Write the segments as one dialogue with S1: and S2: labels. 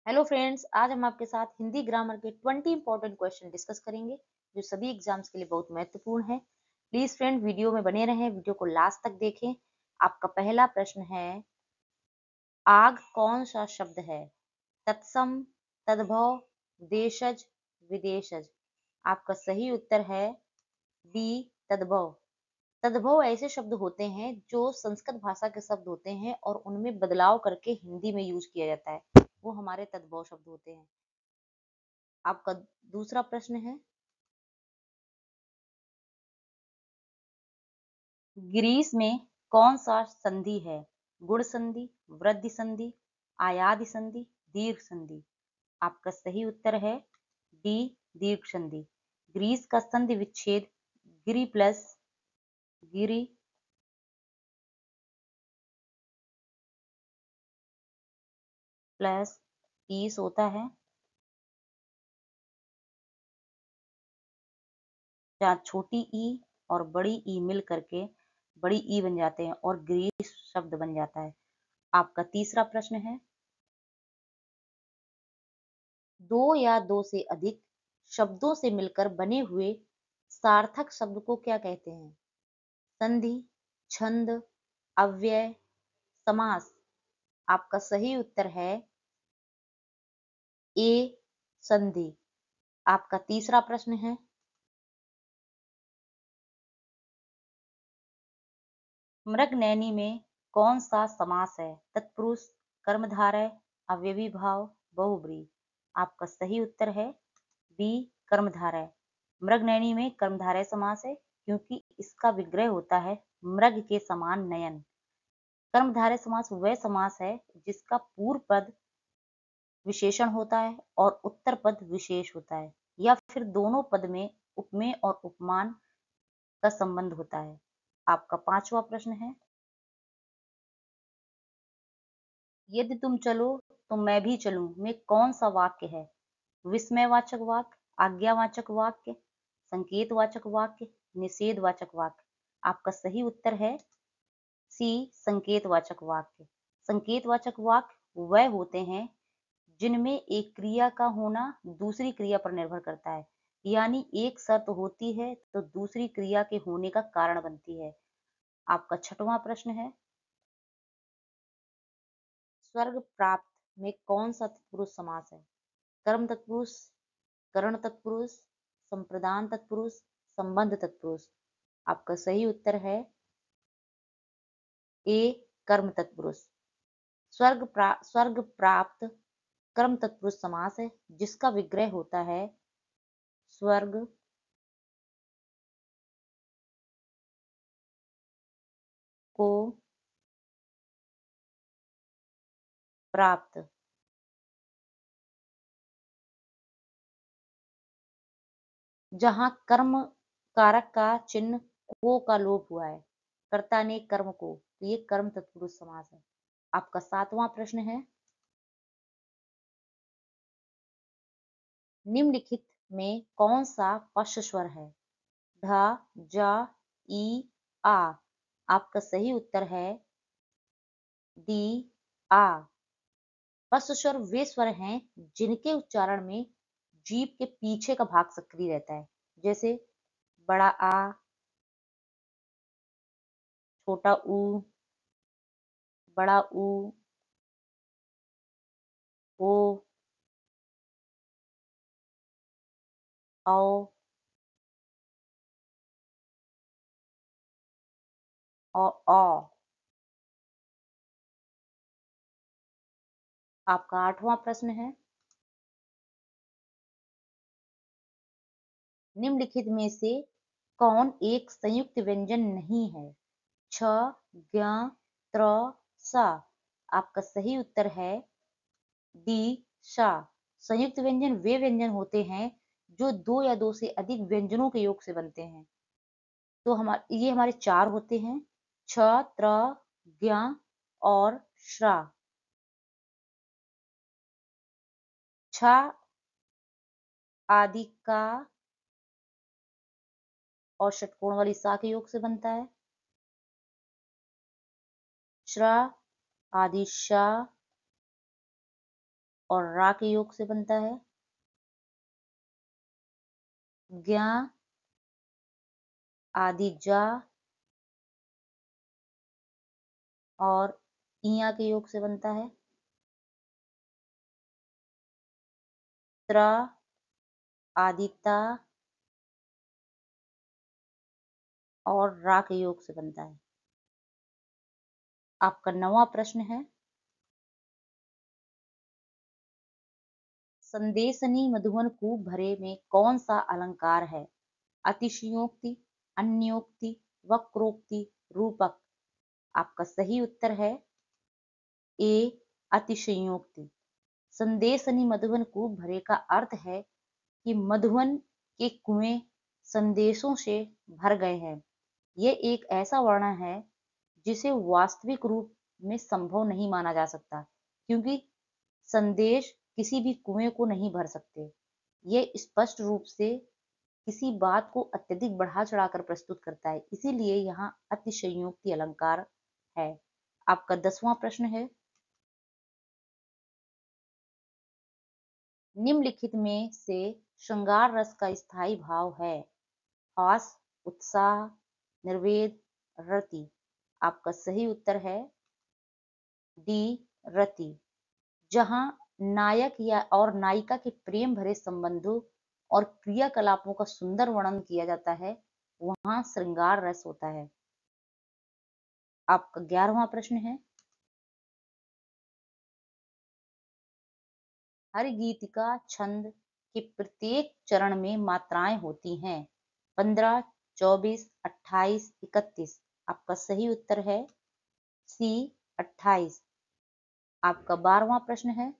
S1: Hello friends, आज हम आपके साथ हिंदी ग्रामर के 20 इंपॉर्टेंट क्वेश्चन डिस्कस करेंगे जो सभी एग्जाम्स के लिए बहुत महत्वपूर्ण है। प्लीज फ्रेंड वीडियो में बने रहें, वीडियो को लास्ट तक देखें। आपका पहला प्रश्न है, आग कौन सा शब्द है? तत्सम, तद्भव, देशज, विदेशज। आपका सही उत्तर है बी, तद्भव। तद्भव ऐसे शब्द होते हैं जो संस्कृत भाषा के शब्द होते हैं और उनमें बदलाव करके हिंदी में यूज किया जाता है, वो हमारे तद्भव शब्द होते हैं। आपका दूसरा प्रश्न है, ग्रीस में कौन सा संधि है? गुण संधि, वृद्धि संधि, आयादि संधि, दीर्घ संधि। आपका सही उत्तर है डी, दीर्घ संधि। ग्रीस का संधि विच्छेद गिरि प्लस गिरि प्लस ईस होता है, जहाँ छोटी ई और बड़ी ई मिल करके बड़ी ई बन जाते हैं और ग्रीस शब्द बन जाता है। आपका तीसरा प्रश्न है, दो या दो से अधिक शब्दों से मिलकर बने हुए सार्थक शब्द को क्या कहते हैं? संधि, छंद, अव्यय, समास। आपका सही उत्तर है ए, संधि। आपका तीसरा प्रश्न है, मृगनयनी में कौन सा समास है? तत्पुरुष, कर्मधारय, अव्ययी भाव, बहुब्रीहि। आपका सही उत्तर है बी, कर्मधारय। मृगनयनी में कर्मधारय समास है क्योंकि इसका विग्रह होता है मृग के समान नयन। कर्मधारय समास वह समास है जिसका पूर्व पद विशेषण होता है और उत्तर पद विशेष होता है, या फिर दोनों पद में उपमेय और उपमान का संबंध होता है। आपका पांचवा प्रश्न है, यदि तुम चलो तो मैं भी चलूं में कौन सा वाक्य है? विस्मयवाचक वाक्य, आज्ञावाचक वाक्य, संकेतवाचक वाक्य, निषेधवाचक वाक्य। आपका सही उत्तर है सी, संकेतवाचक वाक्य। संकेतवाचक वाक्य वह होते हैं जिनमें एक क्रिया का होना दूसरी क्रिया पर निर्भर करता है, यानी एक शर्त होती है तो दूसरी क्रिया के होने का कारण बनती है। आपका छठवां प्रश्न है, स्वर्ग प्राप्त में कौन सा तत्पुरुष समास है? कर्म तत्पुरुष, करण तत्पुरुष, संप्रदान तत्पुरुष, संबंध तत्पुरुष। आपका सही उत्तर है ए, कर्म तत्पुरुष। स्वर्ग प्राप्त कर्म तत्पुरुष समास है जिसका विग्रह होता है स्वर्ग को प्राप्त। जहां कर्म कारक का चिन्ह को का लोप हुआ है, कर्ता ने कर्म को, तो ये कर्म तत्पुरुष समास है। आपका सातवां प्रश्न है, निम्नलिखित में कौन सा पश्च स्वर है? ढ, ज, ई, आ। आपका सही उत्तर है डी, आ। पश्च स्वर वे स्वर हैं जिनके उच्चारण में जीभ के पीछे का भाग सक्रिय रहता है, जैसे बड़ा आ, छोटा ऊ, बड़ा ऊ, ओ, औ, और अ। आपका आठवां प्रश्न है, निम्नलिखित में से कौन एक संयुक्त व्यंजन नहीं है? छ, ज्ञ, त्र, सा। आपका सही उत्तर है डी, सा। संयुक्त व्यंजन वे व्यंजन होते हैं जो दो या दो से अधिक व्यंजनों के योग से बनते हैं। तो ये हमारे चार होते हैं, छ, त्र, ज्ञ और श्रा। छ आदि का और षटकोण वाली सा के योग से बनता है। श्रा आदि शा और रा के योग से बनता है। ज्ञा आदि जा और इया के योग से बनता है। त्रा आदिता और रा के योग से बनता है। आपका 9वां प्रश्न है, संदेशनी मधुवन कूप भरे में कौन सा अलंकार है? अतिशयोक्ति, अन्योक्ति, वक्रोक्ति, रूपक। आपका सही उत्तर है ए अतिशयोक्ति। संदेशनी मधुवन कूप भरे का अर्थ है कि मधुवन के कुएं संदेशों से भर गए हैं। ये एक ऐसा वर्णन है जिसे वास्तविक रूप में संभव नहीं माना जा सकता, क्योंकि संदेश किसी भी कुएं को नहीं भर सकते। ये स्पष्ट रूप से किसी बात को अत्यधिक बढ़ा चढ़ाकर प्रस्तुत करता है, इसीलिए यहाँ अतिशयोक्ति अलंकार है। आपका 10वां प्रश्न है, निम्नलिखित में से श्रृंगार रस का स्थायी भाव है? हास, उत्साह, निर्वेद, रति। आपका सही उत्तर है डी रति। जहां नायक या और नायिका के प्रेम भरे संबंधों और क्रियाकलापों का सुंदर वर्णन किया जाता है, वहां श्रृंगार रस होता है। आपका 11वां प्रश्न है, हर गीतिका छंद के प्रत्येक चरण में मात्राएं होती हैं? 15, 24, 28, 31। आपका सही उत्तर है सी 28। आपका 12वां प्रश्न है,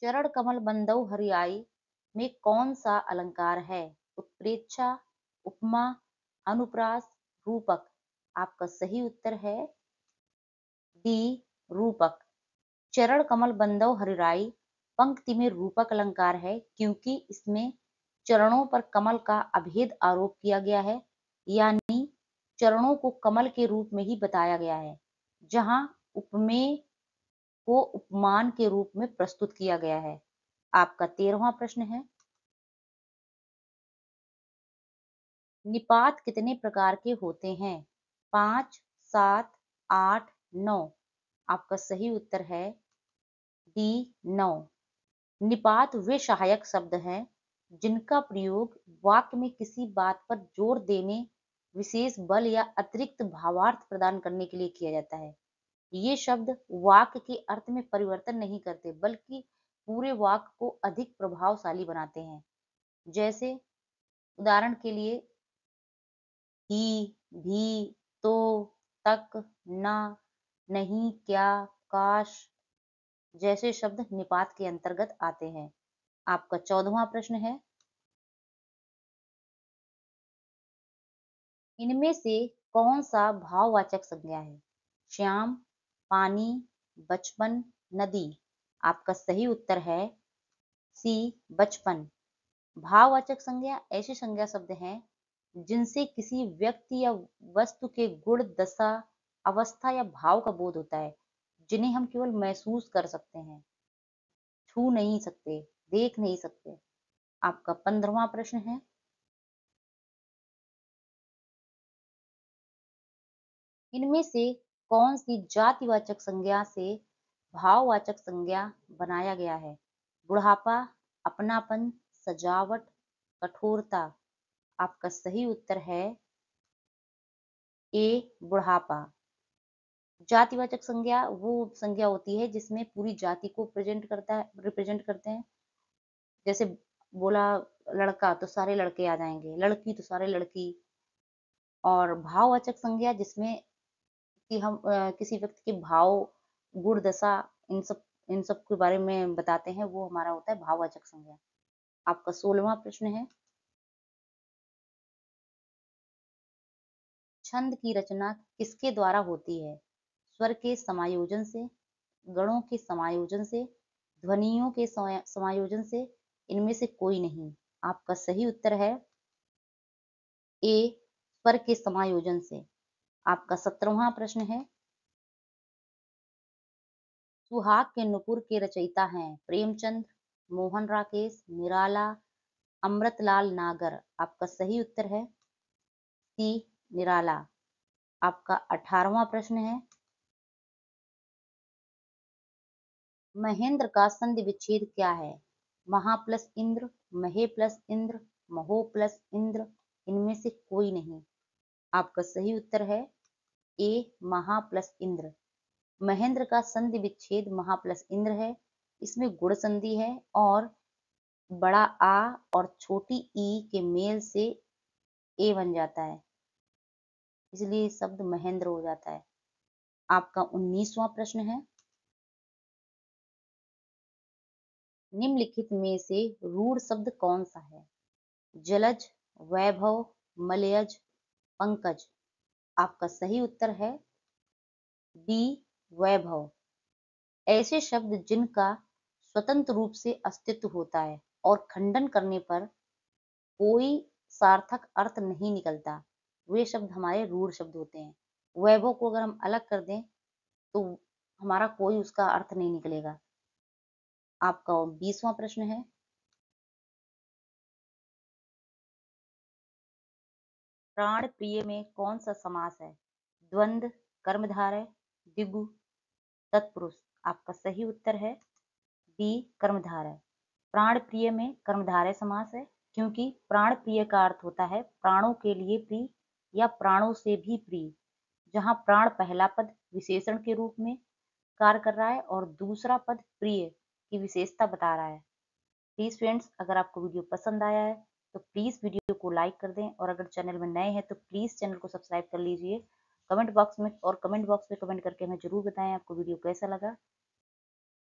S1: चरण कमल बंदौ हरियाई में कौन सा अलंकार है? उत्प्रेक्षा, उपमा, अनुप्रास, रूपक। आपका सही उत्तर है डी रूपक। चरण कमल बंदौ हरिराई पंक्ति में रूपक अलंकार है, क्योंकि इसमें चरणों पर कमल का अभेद आरोप किया गया है, यानी चरणों को कमल के रूप में ही बताया गया है, जहां उपमेय को उपमान के रूप में प्रस्तुत किया गया है। आपका 13वां प्रश्न है, निपात कितने प्रकार के होते हैं? 5, 7, 8, 9। आपका सही उत्तर है डी 9। निपात वे सहायक शब्द हैं जिनका प्रयोग वाक्य में किसी बात पर जोर देने, विशेष बल या अतिरिक्त भावार्थ प्रदान करने के लिए किया जाता है। ये शब्द वाक्य के अर्थ में परिवर्तन नहीं करते, बल्कि पूरे वाक्य को अधिक प्रभावशाली बनाते हैं। जैसे उदाहरण के लिए ही, भी, तो, तक, ना, नहीं, क्या, काश जैसे शब्द निपात के अंतर्गत आते हैं। आपका 14वां प्रश्न है, इनमें से कौन सा भाववाचक संज्ञा है? श्याम, पानी, बचपन, नदी। आपका सही उत्तर है सी बचपन। भाववाचक संज्ञा ऐसे संज्ञा शब्द हैं जिनसे किसी व्यक्ति या वस्तु के गुण, दशा, अवस्था या भाव का बोध होता है, जिन्हें हम केवल महसूस कर सकते हैं, छू नहीं सकते, देख नहीं सकते। आपका 15वां प्रश्न है, इनमें से कौन सी जातिवाचक संज्ञा से भाववाचक संज्ञा बनाया गया है? बुढ़ापा, अपनापन, सजावट, कठोरता। आपका सही उत्तर है ए बुढ़ापा। जातिवाचक संज्ञा वो संज्ञा होती है जिसमें पूरी जाति को रिप्रेजेंट करते हैं। जैसे बोला लड़का तो सारे लड़के आ जाएंगे, लड़की तो सारे लड़की। और भाववाचक संज्ञा जिसमें कि हम किसी व्यक्ति के भाव, गुण, दशा, इन सब के बारे में बताते हैं, वो हमारा होता है भाववाचक संज्ञा। आपका 16वां प्रश्न है, छंद की रचना किसके द्वारा होती है? स्वर के समायोजन से, गणों के समायोजन से, ध्वनियों के समायोजन से, इनमें से कोई नहीं। आपका सही उत्तर है ए स्वर के समायोजन से। आपका 17वां प्रश्न है, सुहाग के नुपुर के रचयिता हैं प्रेमचंद, मोहन राकेश, निराला, अमृतलाल नागर। आपका सही उत्तर है सी निराला। आपका 18वां प्रश्न है, महेंद्र का संधि विच्छेद क्या है? महा प्लस इंद्र, महे प्लस इंद्र, महो प्लस इंद्र, इनमें से कोई नहीं। आपका सही उत्तर है ए महा प्लस इंद्र। महेंद्र का संधि विच्छेद महा प्लस इंद्र है। इसमें गुण संधि है और बड़ा आ और छोटी ई के मेल से ए बन जाता है, इसलिए शब्द महेंद्र हो जाता है। आपका 19वां प्रश्न है, निम्नलिखित में से रूढ़ शब्द कौन सा है? जलज, वैभव, मलयज, पंकज। आपका सही उत्तर है डी वैभव। ऐसे शब्द जिनका स्वतंत्र रूप से अस्तित्व होता है और खंडन करने पर कोई सार्थक अर्थ नहीं निकलता, वे शब्द हमारे रूढ़ शब्द होते हैं। वैभव को अगर हम अलग कर दें तो हमारा कोई उसका अर्थ नहीं निकलेगा। आपका 20वां प्रश्न है, प्राण प्रिय में कौन सा समास है? द्वंद्व, कर्मधारय, द्विगु, तत्पुरुष। आपका सही उत्तर है डी कर्मधारय। प्राण प्रिय में कर्मधारय समास है, क्योंकि प्राण प्रिय का अर्थ होता है प्राणों के लिए प्रिय या प्राणों से भी प्रिय, जहां प्राण पहला पद विशेषण के रूप में कार्य कर रहा है और दूसरा पद प्रिय की विशेषता बता रहा है। प्लीज फ्रेंड्स, अगर आपको वीडियो पसंद आया है तो प्लीज वीडियो को लाइक कर दें और अगर चैनल में नए हैं तो प्लीज चैनल को सब्सक्राइब कर लीजिए। कमेंट बॉक्स में कमेंट करके हमें जरूर बताएं आपको वीडियो कैसा लगा।